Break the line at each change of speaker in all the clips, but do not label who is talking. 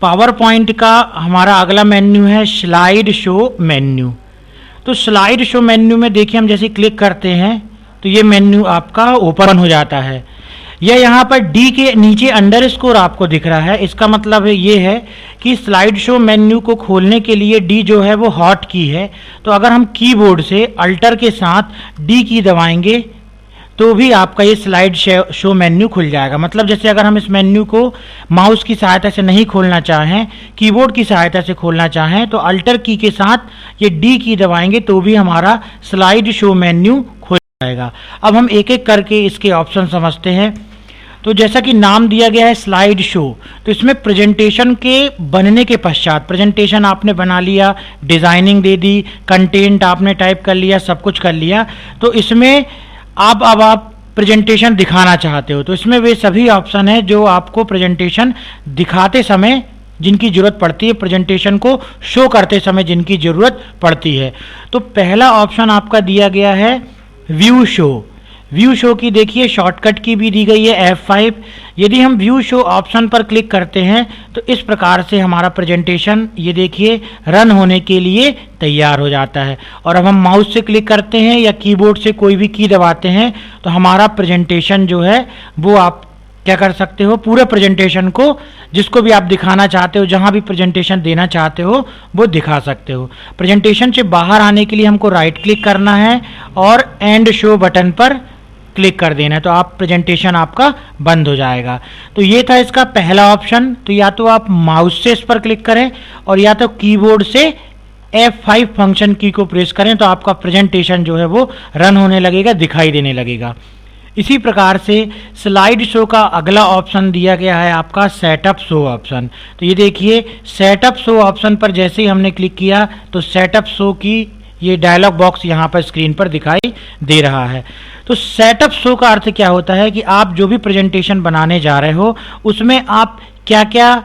Power point का हमारा अगला मेन्यू है स्लाइड शो मेन्यू। तो स्लाइड शो मेन्यू में देखिए हम जैसे क्लिक करते हैं तो ये मेन्यू आपका ओपन हो जाता है। यह यहाँ पर डी के नीचे अंडरस्कोर आपको दिख रहा है, इसका मतलब ये है कि स्लाइड शो मेन्यू को खोलने के लिए डी जो है वो हॉट की है। तो अगर हम कीबोर्ड से अल्टर के साथ डी की दबाएंगे तो भी आपका ये स्लाइड शो मेन्यू खुल जाएगा। मतलब जैसे अगर हम इस मेन्यू को माउस की सहायता से नहीं खोलना चाहें, कीबोर्ड की सहायता से खोलना चाहें, तो अल्टर की के साथ ये डी की दबाएंगे तो भी हमारा स्लाइड शो मेन्यू खुल जाएगा। अब हम एक एक करके इसके ऑप्शन समझते हैं। तो जैसा कि नाम दिया गया है स्लाइड शो, तो इसमें प्रेजेंटेशन के बनने के पश्चात, प्रेजेंटेशन आपने बना लिया, डिजाइनिंग दे दी, कंटेंट आपने टाइप कर लिया, सब कुछ कर लिया, तो इसमें अब आप प्रेजेंटेशन दिखाना चाहते हो तो इसमें वे सभी ऑप्शन है जो आपको प्रेजेंटेशन दिखाते समय जिनकी जरूरत पड़ती है, प्रेजेंटेशन को शो करते समय जिनकी जरूरत पड़ती है। तो पहला ऑप्शन आपका दिया गया है व्यू शो। व्यू शो की देखिए शॉर्टकट की भी दी गई है F5। यदि हम व्यू शो ऑप्शन पर क्लिक करते हैं तो इस प्रकार से हमारा प्रेजेंटेशन ये देखिए रन होने के लिए तैयार हो जाता है। और अब हम माउस से क्लिक करते हैं या कीबोर्ड से कोई भी की दबाते हैं तो हमारा प्रेजेंटेशन जो है वो आप क्या कर सकते हो, पूरे प्रेजेंटेशन को जिसको भी आप दिखाना चाहते हो, जहां भी प्रेजेंटेशन देना चाहते हो वो दिखा सकते हो। प्रेजेंटेशन से बाहर आने के लिए हमको राइट क्लिक करना है और एंड शो बटन पर क्लिक कर देना है, तो आप प्रेजेंटेशन आपका बंद हो जाएगा। तो ये था इसका पहला ऑप्शन। तो या तो आप माउस से इस पर क्लिक करें और या तो कीबोर्ड से F5 फंक्शन की को प्रेस करें तो आपका प्रेजेंटेशन जो है वो रन होने लगेगा, दिखाई देने लगेगा। इसी प्रकार से स्लाइड शो का अगला ऑप्शन दिया गया है आपका सेटअप शो ऑप्शन। तो ये देखिए सेटअप शो ऑप्शन पर जैसे ही हमने क्लिक किया तो सेटअप शो की ये डायलॉग बॉक्स यहाँ पर स्क्रीन पर दिखाई दे रहा है। तो सेटअप शो का अर्थ क्या होता है कि आप जो भी प्रेजेंटेशन बनाने जा रहे हो उसमें आप क्या क्या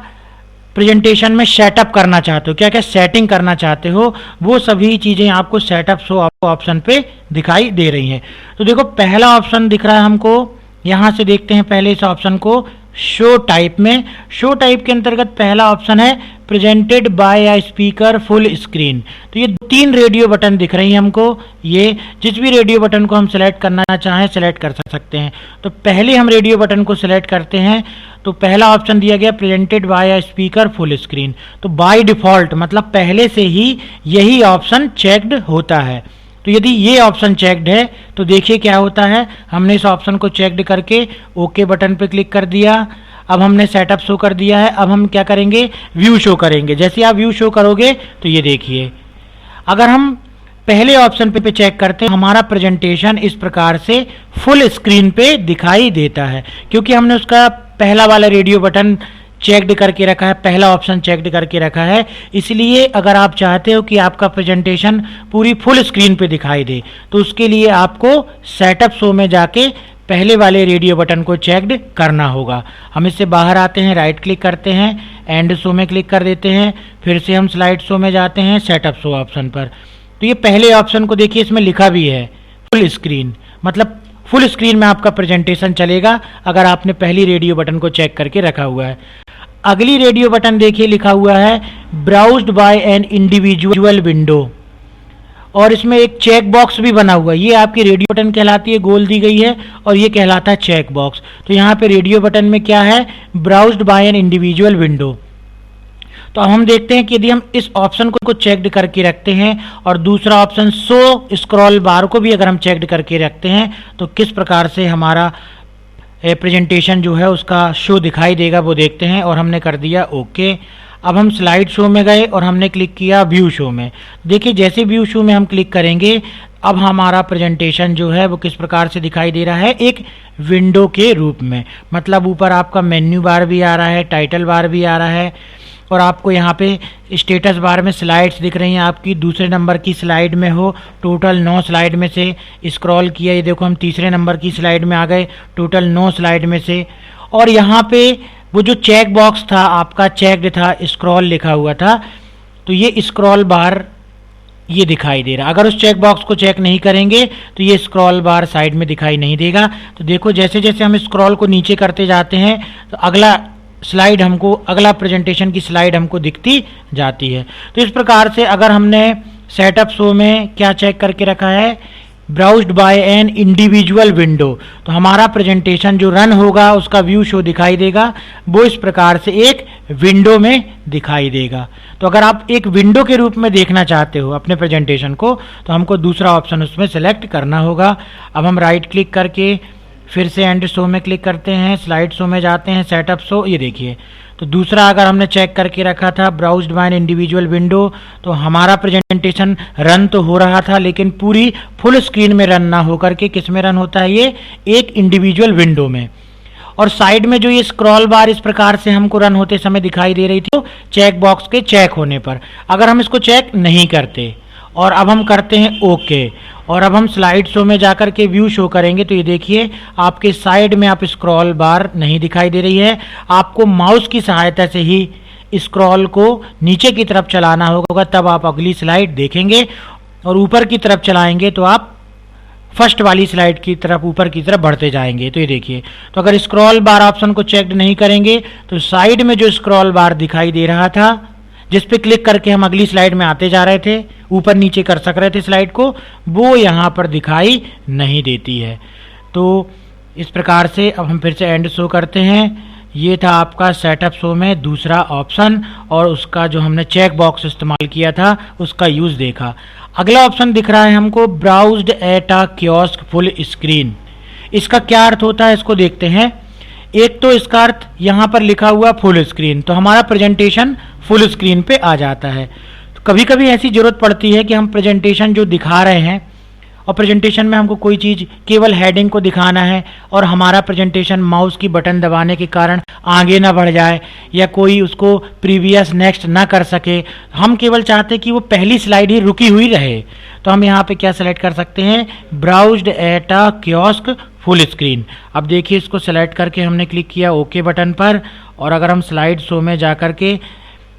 प्रेजेंटेशन में सेटअप करना चाहते हो, क्या क्या सेटिंग करना चाहते हो, वो सभी चीज़ें आपको सेटअप शो ऑप्शन पे दिखाई दे रही हैं। तो देखो पहला ऑप्शन दिख रहा है हमको, यहाँ से देखते हैं पहले इस ऑप्शन को शो टाइप में। शो टाइप के अंतर्गत पहला ऑप्शन है presented by a speaker full screen. तो ये 3 रेडियो बटन दिख रही हैं हमको, ये जिस भी रेडियो बटन को हम सेलेक्ट करना चाहें सेलेक्ट कर सकते हैं। तो पहले हम रेडियो बटन को सेलेक्ट करते हैं तो पहला ऑप्शन दिया गया presented by a speaker full screen. तो बाय डिफॉल्ट मतलब पहले से ही यही ऑप्शन चेक्ड होता है। तो यदि ये ऑप्शन चेक्ड है तो देखिए क्या होता है, हमने इस ऑप्शन को चेक्ड करके ओके बटन पे क्लिक कर दिया। अब हमने सेटअप शो कर दिया है। अब हम क्या करेंगे, व्यू शो करेंगे। जैसे आप व्यू शो करोगे तो ये देखिए अगर हम पहले ऑप्शन पे चेक करते हैं हमारा प्रेजेंटेशन इस प्रकार से फुल स्क्रीन पे दिखाई देता है, क्योंकि हमने उसका पहला वाला रेडियो बटन चेक्ड करके रखा है, पहला ऑप्शन चेक्ड करके रखा है। इसलिए अगर आप चाहते हो कि आपका प्रेजेंटेशन पूरी फुल स्क्रीन पे दिखाई दे तो उसके लिए आपको सेटअप शो में जाके पहले वाले रेडियो बटन को चेक्ड करना होगा। हम इससे बाहर आते हैं, राइट क्लिक करते हैं, एंड शो में क्लिक कर देते हैं, फिर से हम स्लाइड शो में जाते हैं सेटअप शो ऑप्शन पर। तो ये पहले ऑप्शन को देखिए इसमें लिखा भी है फुल स्क्रीन, मतलब फुल स्क्रीन में आपका प्रेजेंटेशन चलेगा अगर आपने पहली रेडियो बटन को चेक करके रखा हुआ है। अगली रेडियो बटन देखिए लिखा हुआ है ब्राउज्ड बाय एन इंडिविजुअल विंडो, और इसमें एक चेक बॉक्स भी बना हुआ है। ये आपकी रेडियो बटन कहलाती है, गोल दी गई है, और ये कहलाता है चेक बॉक्स। तो यहाँ पे रेडियो बटन में क्या है, ब्राउज्ड बाय एन इंडिविजुअल विंडो। तो अब हम देखते हैं कि यदि हम इस ऑप्शन को चेक्ड करके रखते हैं और दूसरा ऑप्शन शो स्क्रॉल बार को भी अगर हम चेक्ड करके रखते हैं तो किस प्रकार से हमारा प्रेजेंटेशन जो है उसका शो दिखाई देगा वो देखते हैं। और हमने कर दिया ओके। अब हम स्लाइड शो में गए और हमने क्लिक किया व्यू शो में। देखिए जैसे व्यू शो में हम क्लिक करेंगे अब हमारा प्रेजेंटेशन जो है वो किस प्रकार से दिखाई दे रहा है, एक विंडो के रूप में। मतलब ऊपर आपका मेन्यू बार भी आ रहा है, टाइटल बार भी आ रहा है, और आपको यहाँ पे स्टेटस बार में स्लाइड्स दिख रही हैं। आपकी दूसरे नंबर की स्लाइड में हो, टोटल 9 स्लाइड में से स्क्रॉल किया, ये देखो हम तीसरे नंबर की स्लाइड में आ गए, टोटल 9 स्लाइड में से। और यहाँ पे वो जो चेक बॉक्स था आपका चेक्ड था, स्क्रॉल लिखा हुआ था, तो ये स्क्रॉल बार ये दिखाई दे रहा। अगर उस चेक बॉक्स को चेक नहीं करेंगे तो ये स्क्रॉल बार साइड में दिखाई नहीं देगा। तो देखो जैसे जैसे हम स्क्रॉल को नीचे करते जाते हैं तो अगला स्लाइड हमको, अगला प्रेजेंटेशन की स्लाइड हमको दिखती जाती है। तो इस प्रकार से अगर हमने सेटअप शो में क्या चेक करके रखा है, ब्राउज्ड बाय एन इंडिविजुअल विंडो, तो हमारा प्रेजेंटेशन जो रन होगा उसका व्यू शो दिखाई देगा, वो इस प्रकार से एक विंडो में दिखाई देगा। तो अगर आप एक विंडो के रूप में देखना चाहते हो अपने प्रेजेंटेशन को, तो हमको दूसरा ऑप्शन उसमें सेलेक्ट करना होगा। अब हम राइट क्लिक करके फिर से एंड शो में क्लिक करते हैं, स्लाइड शो में जाते हैं, सेटअप शो, ये देखिए। तो दूसरा अगर हमने चेक करके रखा था ब्राउज्ड बाय एन इंडिविजुअल विंडो, तो हमारा प्रेजेंटेशन रन तो हो रहा था लेकिन पूरी फुल स्क्रीन में रन ना होकर के किस में रन होता है, ये एक इंडिविजुअल विंडो में। और साइड में जो ये स्क्रॉल बार इस प्रकार से हमको रन होते समय दिखाई दे रही थी, तो चेक बॉक्स के चेक होने पर। अगर हम इसको चेक नहीं करते और अब हम करते हैं ओके, और अब हम स्लाइड शो में जाकर के व्यू शो करेंगे, तो ये देखिए आपके साइड में आप स्क्रॉल बार नहीं दिखाई दे रही है। आपको माउस की सहायता से ही स्क्रॉल को नीचे की तरफ चलाना होगा, तब आप अगली स्लाइड देखेंगे। और ऊपर की तरफ चलाएंगे तो आप फर्स्ट वाली स्लाइड की तरफ ऊपर की तरफ बढ़ते जाएंगे। तो ये देखिए, तो अगर स्क्रॉल बार ऑप्शन को चेक नहीं करेंगे तो साइड में जो स्क्रॉल बार दिखाई दे रहा था, जिस पे क्लिक करके हम अगली स्लाइड में आते जा रहे थे, ऊपर नीचे कर सक रहे थे स्लाइड को, वो यहाँ पर दिखाई नहीं देती है। तो इस प्रकार से अब हम फिर से एंड शो करते हैं। ये था आपका सेटअप शो में दूसरा ऑप्शन, और उसका जो हमने चेक बॉक्स इस्तेमाल किया था उसका यूज़ देखा। अगला ऑप्शन दिख रहा है हमको browsed at a kiosk full screen. इसका क्या अर्थ होता है इसको देखते हैं। एक तो इसका अर्थ यहाँ पर लिखा हुआ फुल स्क्रीन, तो हमारा प्रेजेंटेशन फुल स्क्रीन पे आ जाता है। तो कभी कभी ऐसी ज़रूरत पड़ती है कि हम प्रेजेंटेशन जो दिखा रहे हैं और प्रेजेंटेशन में हमको कोई चीज़ केवल हेडिंग को दिखाना है और हमारा प्रेजेंटेशन माउस की बटन दबाने के कारण आगे ना बढ़ जाए या कोई उसको प्रीवियस नेक्स्ट ना कर सके, हम केवल चाहते कि वो पहली स्लाइड ही रुकी हुई रहे। तो हम यहाँ पे क्या सेलेक्ट कर सकते हैं, browsed at a kiosk full screen. अब देखिए इसको सेलेक्ट करके हमने क्लिक किया ओके बटन पर, और अगर हम स्लाइड शो में जा कर के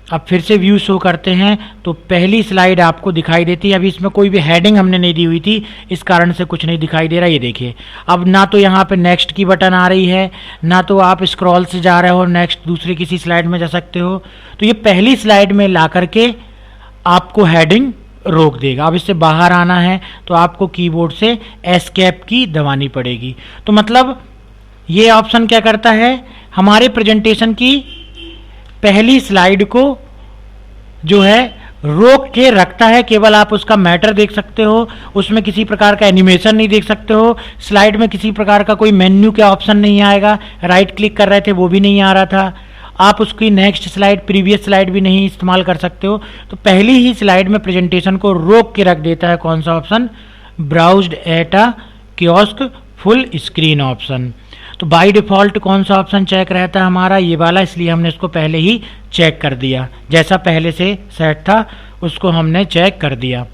अब फिर से व्यू शो करते हैं तो पहली स्लाइड आपको दिखाई देती है। अभी इसमें कोई भी हेडिंग हमने नहीं दी हुई थी, इस कारण से कुछ नहीं दिखाई दे रहा। ये देखिए, अब ना तो यहाँ पे नेक्स्ट की बटन आ रही है, ना तो आप स्क्रॉल से जा रहे हो नेक्स्ट दूसरी किसी स्लाइड में जा सकते हो। तो ये पहली स्लाइड में ला करके आपको हेडिंग रोक देगा। अब इससे बाहर आना है तो आपको कीबोर्ड से एस्केप की दबानी पड़ेगी। तो मतलब ये ऑप्शन क्या करता है, हमारे प्रेजेंटेशन की पहली स्लाइड को जो है रोक के रखता है। केवल आप उसका मैटर देख सकते हो, उसमें किसी प्रकार का एनिमेशन नहीं देख सकते हो, स्लाइड में किसी प्रकार का कोई मेन्यू का ऑप्शन नहीं आएगा। राइट क्लिक कर रहे थे वो भी नहीं आ रहा था, आप उसकी नेक्स्ट स्लाइड प्रीवियस स्लाइड भी नहीं इस्तेमाल कर सकते हो। तो पहली ही स्लाइड में प्रेजेंटेशन को रोक के रख देता है कौन सा option, browsed at a kiosk full screen option. तो बाय डिफ़ॉल्ट कौन सा ऑप्शन चेक रहता है हमारा, ये वाला, इसलिए हमने इसको पहले ही चेक कर दिया। जैसा पहले से सेट था उसको हमने चेक कर दिया।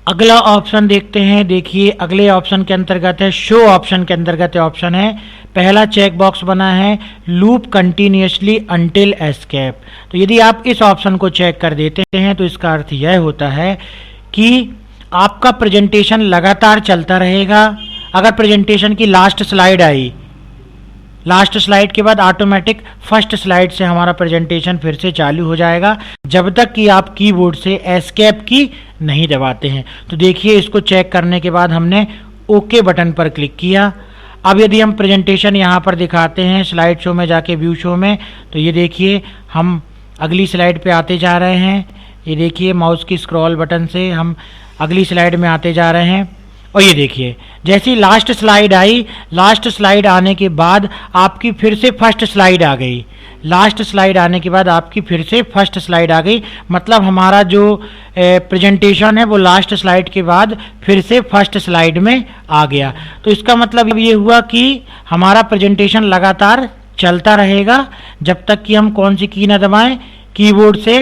अगला ऑप्शन देखते हैं। देखिए अगले ऑप्शन के अंतर्गत है, शो ऑप्शन के अंतर्गत ऑप्शन है। पहला चेक बॉक्स बना है लूप कंटिन्यूसली अंटिल एस्केप। तो यदि आप इस ऑप्शन को चेक कर देते हैं तो इसका अर्थ यह होता है कि आपका प्रेजेंटेशन लगातार चलता रहेगा। अगर प्रेजेंटेशन की last slide I, last slide के बाद ऑटोमेटिक फर्स्ट स्लाइड से हमारा प्रेजेंटेशन फिर से चालू हो जाएगा, जब तक कि आप कीबोर्ड से एस्केप की नहीं दबाते हैं। तो देखिए इसको चेक करने के बाद हमने ओके बटन पर क्लिक किया। अब यदि हम प्रेजेंटेशन यहाँ पर दिखाते हैं स्लाइड शो में जाके व्यू शो में, तो ये देखिए हम अगली स्लाइड पे आते जा रहे हैं। ये देखिए माउस की स्क्रॉल बटन से हम अगली स्लाइड में आते जा रहे हैं। और ये देखिए जैसी last slide I, last slide आने के बाद आपकी फिर से फर्स्ट स्लाइड आ गई। लास्ट स्लाइड आने के बाद आपकी फिर से फर्स्ट स्लाइड आ गई, मतलब हमारा जो प्रेजेंटेशन है वो लास्ट स्लाइड के बाद फिर से फर्स्ट स्लाइड में आ गया। तो इसका मतलब ये हुआ कि हमारा प्रेजेंटेशन लगातार चलता रहेगा जब तक कि हम कौन सी की ना दबाएं, कीबोर्ड से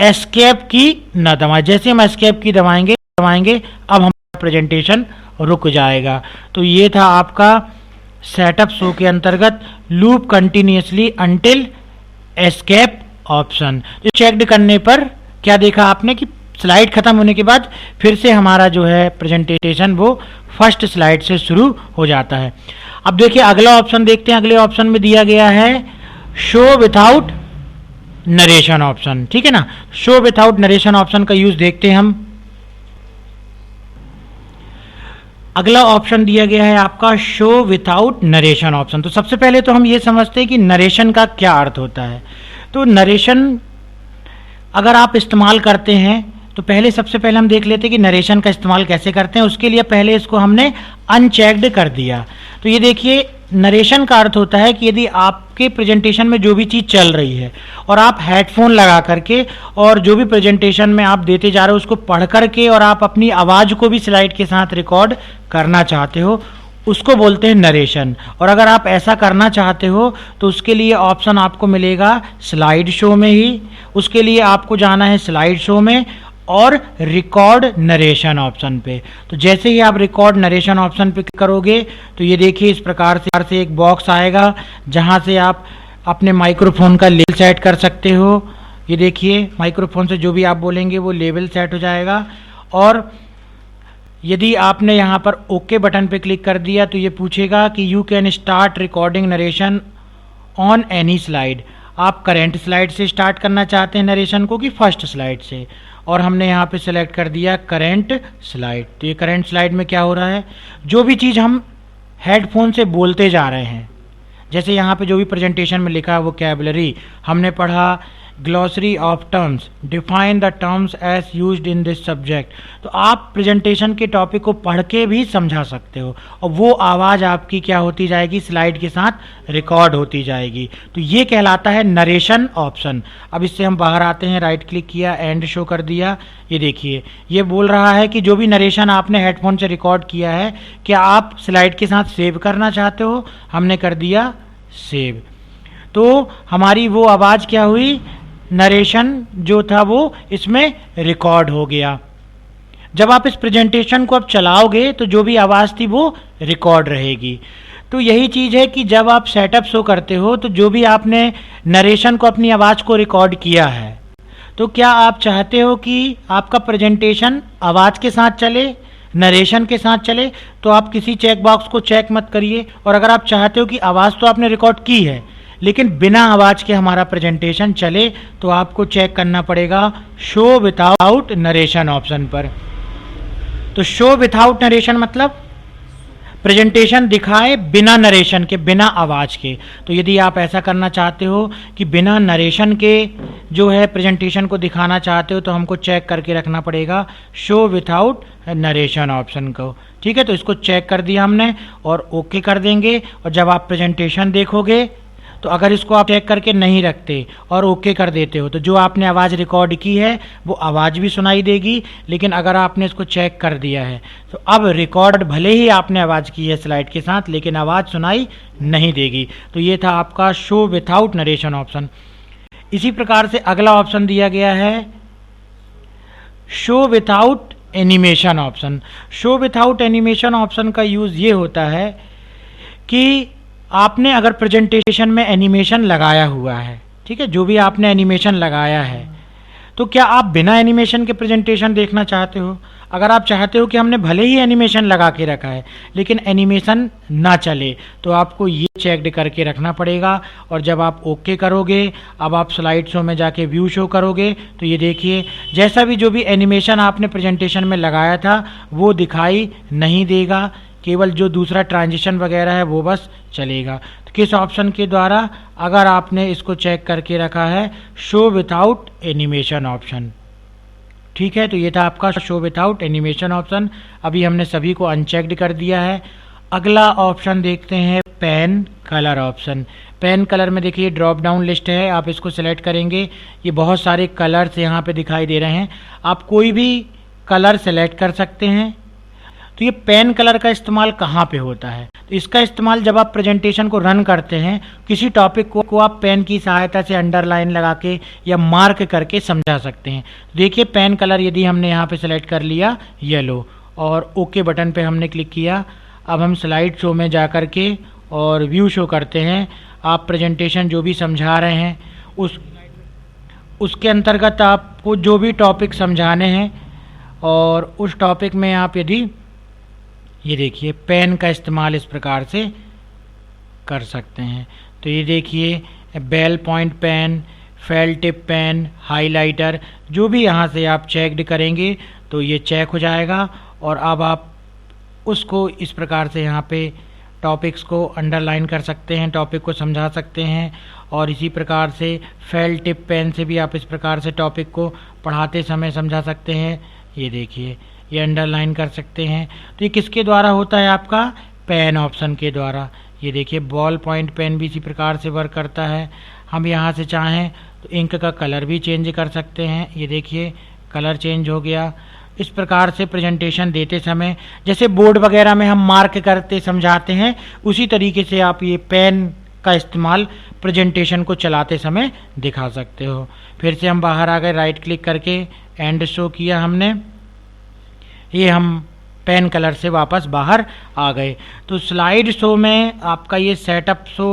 एस्केप की ना दबाएं। जैसे हम एस्केप की दबाएंगे अब हमारा प्रेजेंटेशन रुक जाएगा। तो ये था आपका सेटअप शो के अंतर्गत loop continuously until escape option. तो चेक्ड करने पर क्या देखा आपने कि स्लाइड खत्म होने के बाद फिर से हमारा जो है प्रेजेंटेशन वो फर्स्ट स्लाइड से शुरू हो जाता है। अब देखिए अगला ऑप्शन देखते हैं। अगले ऑप्शन में दिया गया है शो विथआउट नरेशन ऑप्शन, ठीक है ना। शो विथआउट नरेशन ऑप्शन का यूज देखते हैं हम। अगला ऑप्शन दिया गया है आपका शो विथआउट नरेशन ऑप्शन। तो सबसे पहले तो हम ये समझते हैं कि नरेशन का क्या अर्थ होता है। तो नरेशन अगर आप इस्तेमाल करते हैं तो पहले सबसे पहले हम देख लेते हैं कि नरेशन का इस्तेमाल कैसे करते हैं। उसके लिए पहले इसको हमने अनचेक्ड कर दिया। तो ये देखिए, नरेशन का अर्थ होता है कि यदि आपके प्रेजेंटेशन में जो भी चीज़ चल रही है और आप हेडफोन लगा करके और जो भी प्रेजेंटेशन में आप देते जा रहे हो उसको पढ़ करके और आप अपनी आवाज़ को भी स्लाइड के साथ रिकॉर्ड करना चाहते हो, उसको बोलते हैं नरेशन। और अगर आप ऐसा करना चाहते हो तो उसके लिए ऑप्शन आपको मिलेगा स्लाइड शो में ही। उसके लिए आपको जाना है स्लाइड शो में और रिकॉर्ड नरेशन ऑप्शन पे। तो जैसे ही आप रिकॉर्ड नरेशन ऑप्शन पे करोगे तो ये देखिए इस प्रकार से एक बॉक्स आएगा जहां से आप अपने माइक्रोफोन का लेवल सेट कर सकते हो। ये देखिए, माइक्रोफोन से जो भी आप बोलेंगे वो लेवल सेट हो जाएगा। और यदि आपने यहाँ पर ओके बटन पे क्लिक कर दिया तो ये पूछेगा कि you can start recording narration on any slide. आप करेंट स्लाइड से स्टार्ट करना चाहते हैं नरेशन को कि फर्स्ट स्लाइड से, और हमने यहाँ पे सेलेक्ट कर दिया करेंट स्लाइड। तो ये करेंट स्लाइड में क्या हो रहा है, जो भी चीज़ हम हेडफोन से बोलते जा रहे हैं, जैसे यहाँ पे जो भी प्रेजेंटेशन में लिखा है वोकैबुलरी हमने पढ़ा, glossary of terms, define the terms as used in this subject. तो आप प्रेजेंटेशन के टॉपिक को पढ़ के भी समझा सकते हो और वो आवाज़ आपकी क्या होती जाएगी, स्लाइड के साथ रिकॉर्ड होती जाएगी। तो ये कहलाता है नरेशन ऑप्शन। अब इससे हम बाहर आते हैं, राइट क्लिक किया, एंड शो कर दिया। ये देखिए, ये बोल रहा है कि जो भी नरेशन आपने हेडफोन से रिकॉर्ड किया है क्या आप स्लाइड के साथ सेव करना चाहते हो। हमने कर दिया सेव। तो हमारी वो आवाज़ क्या हुई, नरेशन जो था वो इसमें रिकॉर्ड हो गया। जब आप इस प्रेजेंटेशन को अब चलाओगे तो जो भी आवाज़ थी वो रिकॉर्ड रहेगी। तो यही चीज़ है कि जब आप सेटअप शो करते हो तो जो भी आपने नरेशन को, अपनी आवाज़ को रिकॉर्ड किया है, तो क्या आप चाहते हो कि आपका प्रेजेंटेशन आवाज़ के साथ चले, नरेशन के साथ चले। तो आप किसी चेक बॉक्स को चेक मत करिए। और अगर आप चाहते हो कि आवाज़ तो आपने रिकॉर्ड की है लेकिन बिना आवाज़ के हमारा प्रेजेंटेशन चले, तो आपको चेक करना पड़ेगा शो विथआउट नरेशन ऑप्शन पर। तो शो विथआउट नरेशन मतलब प्रेजेंटेशन दिखाए बिना नरेशन के, बिना आवाज़ के। तो यदि आप ऐसा करना चाहते हो कि बिना नरेशन के जो है प्रेजेंटेशन को दिखाना चाहते हो तो हमको चेक करके रखना पड़ेगा शो विथआउट नरेशन ऑप्शन को। ठीक है, तो इसको चेक कर दिया हमने और ओके कर देंगे। और जब आप प्रेजेंटेशन देखोगे तो अगर इसको आप चेक करके नहीं रखते और ओके कर देते हो तो जो आपने आवाज़ रिकॉर्ड की है वो आवाज़ भी सुनाई देगी। लेकिन अगर आपने इसको चेक कर दिया है तो अब रिकॉर्ड भले ही आपने आवाज़ की है स्लाइड के साथ लेकिन आवाज़ सुनाई नहीं देगी। तो ये था आपका शो विथआउट नरेशन ऑप्शन। इसी प्रकार से अगला ऑप्शन दिया गया है show without animation option. Show without animation option का यूज़ ये होता है कि आपने अगर प्रेजेंटेशन में एनिमेशन लगाया हुआ है, ठीक है, जो भी आपने एनिमेशन लगाया है, तो क्या आप बिना एनिमेशन के प्रेजेंटेशन देखना चाहते हो। अगर आप चाहते हो कि हमने भले ही एनिमेशन लगा के रखा है लेकिन एनिमेशन ना चले तो आपको ये चेकड करके रखना पड़ेगा। और जब आप ओके करोगे, अब आप स्लाइड शो में जाके व्यू शो करोगे तो ये देखिए जैसा भी जो भी एनिमेशन आपने प्रेजेंटेशन में लगाया था वो दिखाई नहीं देगा, केवल जो दूसरा ट्रांजिशन वगैरह है वो बस चलेगा। तो किस ऑप्शन के द्वारा, अगर आपने इसको चेक करके रखा है शो विथआउट एनिमेशन ऑप्शन। ठीक है, तो ये था आपका शो विथआउट एनिमेशन ऑप्शन। अभी हमने सभी को अनचेक्ड कर दिया है। अगला ऑप्शन देखते हैं pen colour option. Pen colour में देखिए ड्रॉप डाउन लिस्ट है, आप इसको सेलेक्ट करेंगे, ये बहुत सारे कलर्स यहाँ पे दिखाई दे रहे हैं, आप कोई भी कलर सेलेक्ट कर सकते हैं। तो ये पेन कलर का इस्तेमाल कहाँ पे होता है, तो इसका इस्तेमाल जब आप प्रेजेंटेशन को रन करते हैं, किसी टॉपिक को आप पेन की सहायता से अंडरलाइन लगा के या मार्क करके समझा सकते हैं। देखिए पेन कलर यदि हमने यहाँ पे सेलेक्ट कर लिया येलो और ओके बटन पे हमने क्लिक किया, अब हम स्लाइड शो में जा कर के और व्यू शो करते हैं। आप प्रेजेंटेशन जो भी समझा रहे हैं उसके अंतर्गत आपको जो भी टॉपिक समझाने हैं और उस टॉपिक में आप यदि ये देखिए पेन का इस्तेमाल इस प्रकार से कर सकते हैं। तो ये देखिए ball point pen, felt tip pen, highlighter, जो भी यहाँ से आप चेकड करेंगे तो ये चेक हो जाएगा। और अब आप उसको इस प्रकार से यहाँ पे टॉपिक्स को अंडरलाइन कर सकते हैं, टॉपिक को समझा सकते हैं। और इसी प्रकार से फेल टिप पेन से भी आप इस प्रकार से टॉपिक को पढ़ाते समय समझा सकते हैं। ये देखिए, ये अंडरलाइन कर सकते हैं। तो ये किसके द्वारा होता है? आपका पेन ऑप्शन के द्वारा। ये देखिए, बॉल पॉइंट पेन भी इसी प्रकार से वर्क करता है। हम यहाँ से चाहें तो इंक का कलर भी चेंज कर सकते हैं। ये देखिए, कलर चेंज हो गया। इस प्रकार से प्रेजेंटेशन देते समय जैसे बोर्ड वगैरह में हम मार्क करते समझाते हैं, उसी तरीके से आप ये पेन का इस्तेमाल प्रेजेंटेशन को चलाते समय दिखा सकते हो। फिर से हम बाहर आ गए, राइट क्लिक करके एंड शो किया हमने, ये हम पेन कलर से वापस बाहर आ गए। तो स्लाइड शो में आपका ये सेटअप शो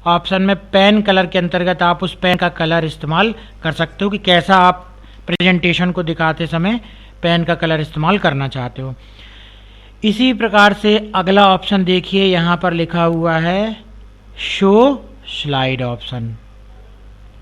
ऑप्शन में पेन कलर के अंतर्गत आप उस पेन का कलर इस्तेमाल कर सकते हो कि कैसा आप प्रेजेंटेशन को दिखाते समय पेन का कलर इस्तेमाल करना चाहते हो। इसी प्रकार से अगला ऑप्शन देखिए, यहाँ पर लिखा हुआ है शो स्लाइड ऑप्शन।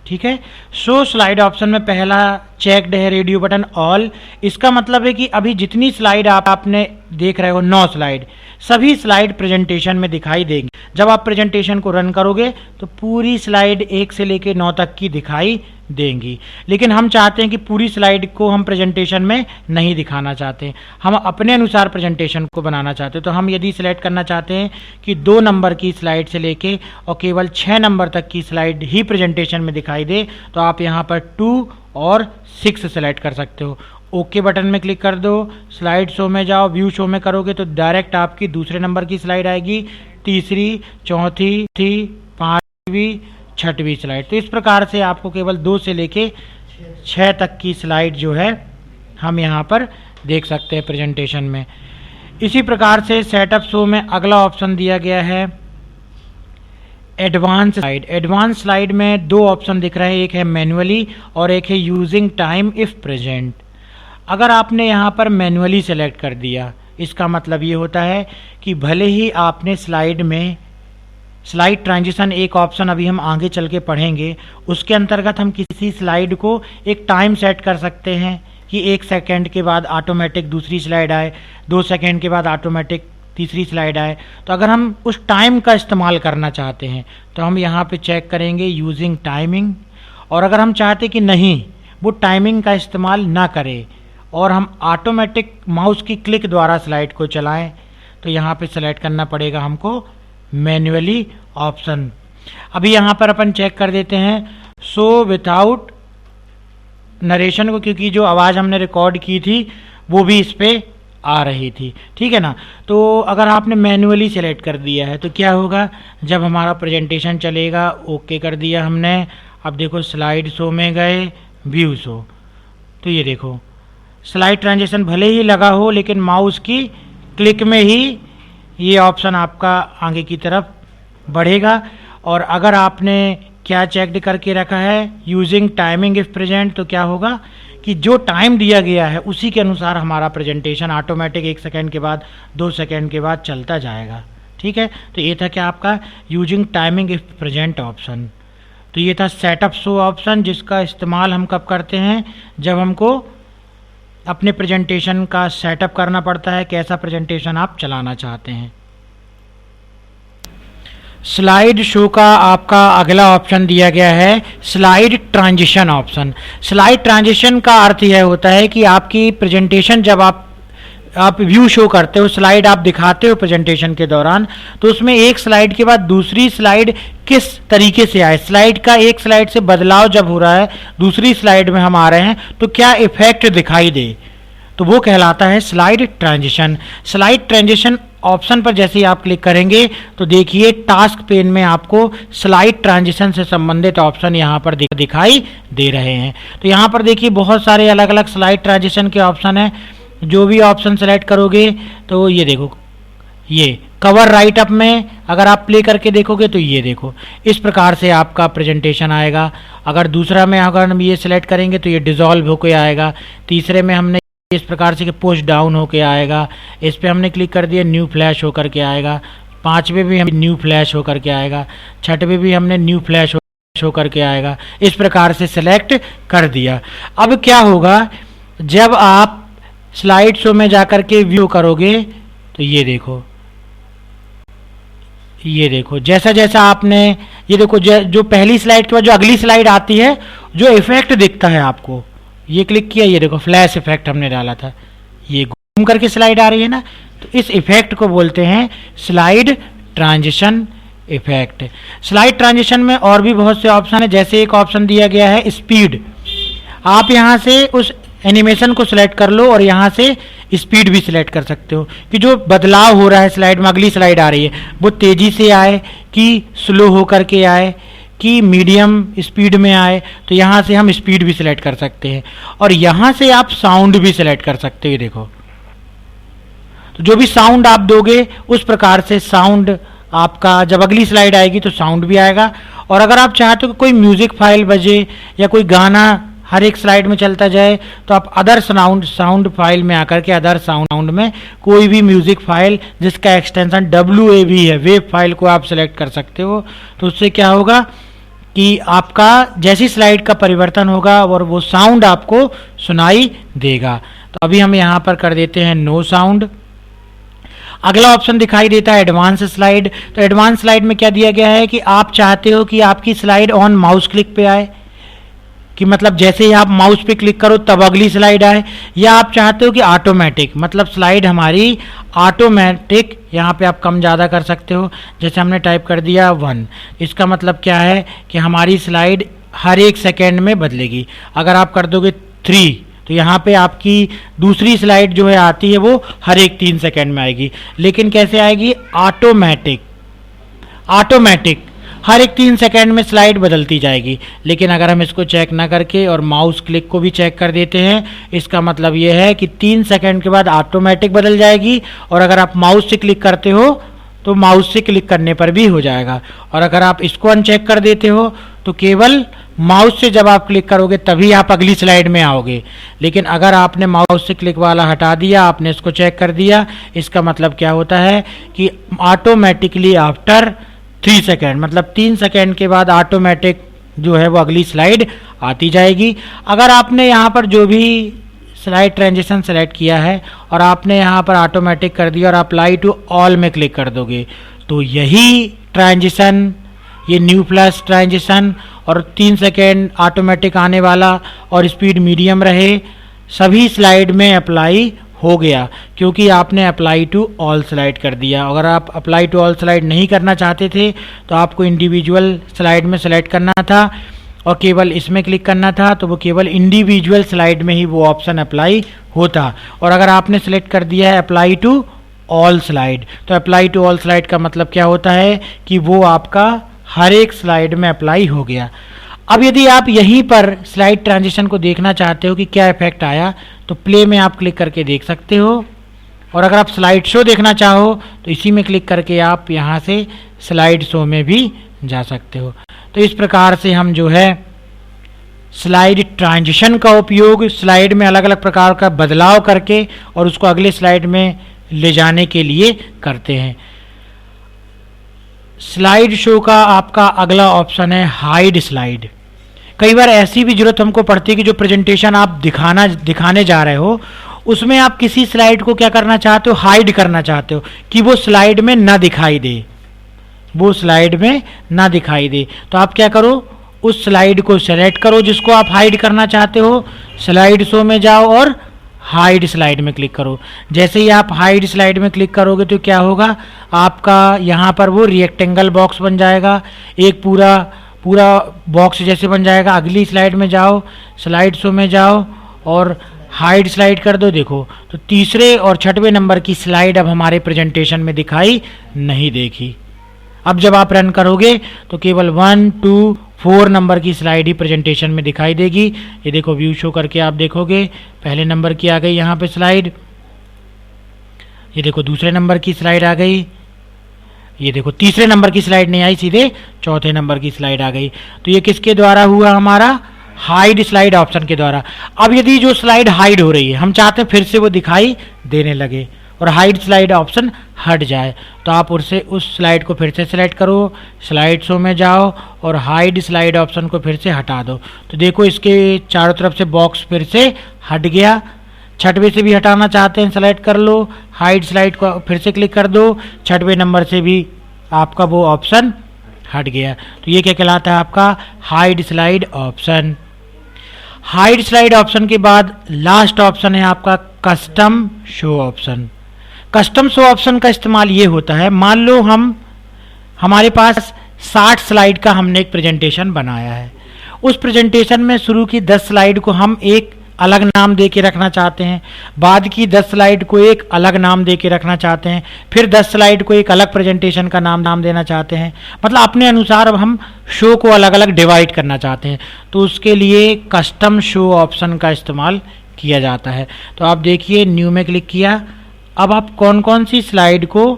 ठीक है, शो स्लाइड ऑप्शन में पहला चेक्ड है रेडियो बटन ऑल। इसका मतलब है कि अभी जितनी स्लाइड आपने देख रहे हो 9 स्लाइड, सभी स्लाइड प्रेजेंटेशन में दिखाई देंगी। जब आप प्रेजेंटेशन को रन करोगे तो पूरी स्लाइड 1 से लेकर 9 तक की दिखाई देंगी। लेकिन हम चाहते हैं कि पूरी स्लाइड को हम प्रेजेंटेशन में नहीं दिखाना चाहते, हम अपने अनुसार प्रेजेंटेशन को बनाना चाहते हैं। तो हम यदि सिलेक्ट करना चाहते हैं कि 2 नंबर की स्लाइड से लेके और केवल 6 नंबर तक की स्लाइड ही प्रेजेंटेशन में दिखाई दे, तो आप यहाँ पर 2 और 6 सेलेक्ट कर सकते हो। ओके बटन में क्लिक कर दो, स्लाइड शो में जाओ, व्यू शो में करोगे तो डायरेक्ट आपकी दूसरे नंबर की स्लाइड आएगी, तीसरी, चौथी, 5वीं, 6वीं स्लाइड। तो इस प्रकार से आपको केवल 2 से लेके 6 तक की स्लाइड जो है हम यहाँ पर देख सकते हैं प्रेजेंटेशन में। इसी प्रकार से सेटअप शो में अगला ऑप्शन दिया गया है एडवांस स्लाइड। एडवांस स्लाइड में 2 ऑप्शन दिख रहे हैं, एक है मैनुअली और एक है यूजिंग टाइम इफ प्रेजेंट। अगर आपने यहाँ पर मैनुअली सेलेक्ट कर दिया, इसका मतलब ये होता है कि भले ही आपने स्लाइड में स्लाइड ट्रांजिशन एक ऑप्शन अभी हम आगे चल के पढ़ेंगे, उसके अंतर्गत हम किसी स्लाइड को एक टाइम सेट कर सकते हैं कि 1 सेकेंड के बाद ऑटोमेटिक दूसरी स्लाइड आए, 2 सेकेंड के बाद ऑटोमेटिक तीसरी स्लाइड आए। तो अगर हम उस टाइम का इस्तेमाल करना चाहते हैं तो हम यहाँ पे चेक करेंगे यूजिंग टाइमिंग। और अगर हम चाहते कि नहीं, वो टाइमिंग का इस्तेमाल ना करे और हम ऑटोमेटिक माउस की क्लिक द्वारा स्लाइड को चलाएं, तो यहाँ पे सेलेक्ट करना पड़ेगा हमको मैन्युअली ऑप्शन। अभी यहाँ पर अपन चेक कर देते हैं शो विदाउट नरेशन को, क्योंकि जो आवाज़ हमने रिकॉर्ड की थी वो भी इस पे आ रही थी। ठीक है ना। तो अगर आपने मैन्युअली सेलेक्ट कर दिया है तो क्या होगा, जब हमारा प्रेजेंटेशन चलेगा, ओके कर दिया हमने, अब देखो स्लाइड शो में गए, व्यू शो, तो ये देखो स्लाइड ट्रांजिशन भले ही लगा हो लेकिन माउस की क्लिक में ही ये ऑप्शन आपका आगे की तरफ बढ़ेगा। और अगर आपने क्या चेकड करके रखा है यूजिंग टाइमिंग इफ प्रेजेंट, तो क्या होगा कि जो टाइम दिया गया है उसी के अनुसार हमारा प्रेजेंटेशन ऑटोमेटिक 1 सेकेंड के बाद, 2 सेकेंड के बाद चलता जाएगा। ठीक है, तो ये था क्या आपका using timing if present option. तो ये था सेटअप शो ऑप्शन, जिसका इस्तेमाल हम कब करते हैं, जब हमको अपने प्रेजेंटेशन का सेटअप करना पड़ता है, कैसा प्रेजेंटेशन आप चलाना चाहते हैं। स्लाइड शो का आपका अगला ऑप्शन दिया गया है slide transition option. Slide transition का अर्थ यह होता है कि आपकी प्रेजेंटेशन जब आप व्यू शो करते हो, स्लाइड आप दिखाते हो प्रेजेंटेशन के दौरान, तो उसमें एक स्लाइड के बाद दूसरी स्लाइड किस तरीके से आए, स्लाइड का एक स्लाइड से बदलाव जब हो रहा है दूसरी स्लाइड में हम आ रहे हैं तो क्या इफेक्ट दिखाई दे, तो वो कहलाता है slide transition. Slide transition option पर जैसे ही आप क्लिक करेंगे तो देखिए टास्क पेन में आपको स्लाइड ट्रांजिशन से संबंधित ऑप्शन यहाँ पर दिखाई दे रहे हैं। तो यहाँ पर देखिए बहुत सारे अलग अलग स्लाइड ट्रांजिशन के ऑप्शन हैं। जो भी ऑप्शन सेलेक्ट करोगे तो ये देखो, ये कवर राइट अप में अगर आप प्ले करके देखोगे तो ये देखो इस प्रकार से आपका प्रेजेंटेशन आएगा। अगर दूसरा में अगर हम ये सिलेक्ट करेंगे तो ये डिसॉल्व होकर आएगा। तीसरे में हमने इस प्रकार से पुश डाउन होके आएगा। इस पे हमने क्लिक कर दिया, न्यू फ्लैश होकर के आएगा। 5वें भी हम न्यू फ्लैश होकर के आएगा। 6वें भी हमने न्यू फ्लैश शो करके आएगा। इस प्रकार से सेलेक्ट कर दिया। अब क्या होगा, जब आप स्लाइड शो में जाकर के व्यू करोगे तो ये देखो, ये देखो जैसा जैसा आपने, ये देखो जो पहली स्लाइड के बाद जो अगली स्लाइड आती है, जो इफेक्ट दिखता है आपको, ये क्लिक किया, ये देखो फ्लैश इफेक्ट हमने डाला था, ये घूम करके स्लाइड आ रही है ना, तो इस इफेक्ट को बोलते हैं slide transition effect. Slide transition में और भी बहुत से ऑप्शन है, जैसे एक ऑप्शन दिया गया है स्पीड। आप यहाँ से उस एनिमेशन को सिलेक्ट कर लो और यहाँ से स्पीड भी सिलेक्ट कर सकते हो कि जो बदलाव हो रहा है स्लाइड में, अगली स्लाइड आ रही है वो तेजी से आए कि स्लो होकर के आए कि मीडियम स्पीड में आए। तो यहाँ से हम स्पीड भी सिलेक्ट कर सकते हैं और यहाँ से आप साउंड भी सिलेक्ट कर सकते हो। देखो, तो जो भी साउंड आप दोगे उस प्रकार से साउंड आपका, जब अगली स्लाइड आएगी तो साउंड भी आएगा। और अगर आप चाहते हो कि कोई म्यूजिक फाइल बजे या कोई गाना हर एक स्लाइड में चलता जाए, तो आप अदर साउंड फाइल में आकर के अदर साउंड में कोई भी म्यूजिक फाइल जिसका एक्सटेंशन WAV है, वेब फाइल को आप सेलेक्ट कर सकते हो। तो उससे क्या होगा कि आपका जैसी स्लाइड का परिवर्तन होगा और वो साउंड आपको सुनाई देगा। तो अभी हम यहाँ पर कर देते हैं नो साउंड। अगला ऑप्शन दिखाई देता है एडवांस स्लाइड। तो एडवांस स्लाइड में क्या दिया गया है कि आप चाहते हो कि आपकी स्लाइड ऑन माउस क्लिक पे आए, कि मतलब जैसे ही आप माउस पे क्लिक करो तब अगली स्लाइड आए, या आप चाहते हो कि ऑटोमेटिक, मतलब स्लाइड हमारी ऑटोमेटिक, यहाँ पे आप कम ज़्यादा कर सकते हो। जैसे हमने टाइप कर दिया 1, इसका मतलब क्या है कि हमारी स्लाइड हर एक सेकेंड में बदलेगी। अगर आप कर दोगे 3 तो यहाँ पे आपकी दूसरी स्लाइड जो है आती है वो हर एक 3 सेकेंड में आएगी। लेकिन कैसे आएगी? ऑटोमेटिक, ऑटोमेटिक हर एक 3 सेकेंड में स्लाइड बदलती जाएगी। लेकिन अगर हम इसको चेक ना करके और माउस क्लिक को भी चेक कर देते हैं, इसका मतलब ये है कि 3 सेकेंड के बाद ऑटोमेटिक बदल जाएगी। और अगर आप माउस से क्लिक करते हो तो माउस से क्लिक करने पर भी हो जाएगा। और अगर आप इसको अनचेक कर देते हो तो केवल माउस से जब आप क्लिक करोगे तभी आप अगली स्लाइड में आओगे। लेकिन अगर आपने माउस से क्लिक वाला हटा दिया, आपने इसको चेक कर दिया, इसका मतलब क्या होता है कि ऑटोमेटिकली आफ्टर 3 सेकेंड, मतलब 3 सेकेंड के बाद ऑटोमेटिक जो है वो अगली स्लाइड आती जाएगी। अगर आपने यहाँ पर जो भी स्लाइड ट्रांजिशन सेलेक्ट किया है और आपने यहाँ पर ऑटोमेटिक कर दिया और अप्लाई टू ऑल में क्लिक कर दोगे, तो यही ट्रांजिशन, ये न्यू प्लस ट्रांजिशन और 3 सेकेंड ऑटोमेटिक आने वाला और स्पीड मीडियम रहे, सभी स्लाइड में अप्लाई हो गया, क्योंकि आपने अप्लाई टू ऑल स्लाइड कर दिया। अगर आप अप्लाई टू ऑल स्लाइड नहीं करना चाहते थे तो आपको इंडिविजुअल स्लाइड में सेलेक्ट करना था और केवल इसमें क्लिक करना था, तो वो केवल इंडिविजुअल स्लाइड में ही वो ऑप्शन अप्लाई होता। और अगर आपने सेलेक्ट कर दिया है अप्लाई टू ऑल स्लाइड, तो अप्लाई टू ऑल स्लाइड का मतलब क्या होता है कि वो आपका हर एक स्लाइड में अप्लाई हो गया। अब यदि आप यहीं पर स्लाइड ट्रांजिशन को देखना चाहते हो कि क्या इफेक्ट आया, तो प्ले में आप क्लिक करके देख सकते हो। और अगर आप स्लाइड शो देखना चाहो तो इसी में क्लिक करके आप यहाँ से स्लाइड शो में भी जा सकते हो। तो इस प्रकार से हम जो है स्लाइड ट्रांजिशन का उपयोग स्लाइड में अलग अलग प्रकार का बदलाव करके और उसको अगले स्लाइड में ले जाने के लिए करते हैं। स्लाइड शो का आपका अगला ऑप्शन है हाइड स्लाइड। कई बार ऐसी भी जरूरत हमको पड़ती है कि जो प्रेजेंटेशन आप दिखाने जा रहे हो उसमें आप किसी स्लाइड को क्या करना चाहते हो, हाइड करना चाहते हो कि वो स्लाइड में ना दिखाई दे, वो स्लाइड में ना दिखाई दे। तो आप क्या करो, उस स्लाइड को सेलेक्ट करो जिसको आप हाइड करना चाहते हो, स्लाइड शो में जाओ और हाइड स्लाइड में क्लिक करो। जैसे ही आप हाइड स्लाइड में क्लिक करोगे तो क्या होगा, आपका यहाँ पर वो रेक्टेंगल बॉक्स बन जाएगा, एक पूरा बॉक्स जैसे बन जाएगा। अगली स्लाइड में जाओ, स्लाइड शो में जाओ और हाइड स्लाइड कर दो। देखो तो तीसरे और छठवें नंबर की स्लाइड अब हमारे प्रेजेंटेशन में दिखाई नहीं देगी। अब जब आप रन करोगे तो केवल 1, 2, 4 नंबर की स्लाइड ही प्रेजेंटेशन में दिखाई देगी। ये देखो व्यू शो करके आप देखोगे, पहले नंबर की आ गई यहाँ पे स्लाइड, ये देखो दूसरे नंबर की स्लाइड आ गई, ये देखो तीसरे नंबर की स्लाइड नहीं आई, सीधे चौथे नंबर की स्लाइड आ गई। तो ये किसके द्वारा हुआ, हमारा हाइड स्लाइड ऑप्शन के द्वारा। अब यदि जो स्लाइड हाइड हो रही है हम चाहते हैं फिर से वो दिखाई देने लगे, और हाइड स्लाइड ऑप्शन हट जाए तो आप उससे उस स्लाइड को फिर से सिलेक्ट करो, स्लाइड शो में जाओ और हाइड स्लाइड ऑप्शन को फिर से हटा दो। तो देखो इसके चारों तरफ से बॉक्स फिर से हट गया। छठवें से भी हटाना चाहते हैं सेलेक्ट कर लो, हाइड स्लाइड को फिर से क्लिक कर दो, छठवें नंबर से भी आपका वो ऑप्शन हट गया। तो ये क्या कहलाता है आपका hide slide option. Hide slide option के बाद लास्ट ऑप्शन है आपका custom show option. Custom show option का इस्तेमाल ये होता है, मान लो हमारे पास 60 स्लाइड का हमने एक प्रेजेंटेशन बनाया है, उस प्रेजेंटेशन में शुरू की 10 स्लाइड को हम एक अलग नाम दे के रखना चाहते हैं, बाद की 10 स्लाइड को एक अलग नाम दे के रखना चाहते हैं, फिर 10 स्लाइड को एक अलग प्रेजेंटेशन का नाम देना चाहते हैं, मतलब अपने अनुसार अब हम शो को अलग अलग डिवाइड करना चाहते हैं। तो उसके लिए कस्टम शो ऑप्शन का इस्तेमाल किया जाता है। तो आप देखिए न्यू में क्लिक किया, अब आप कौन कौन सी स्लाइड को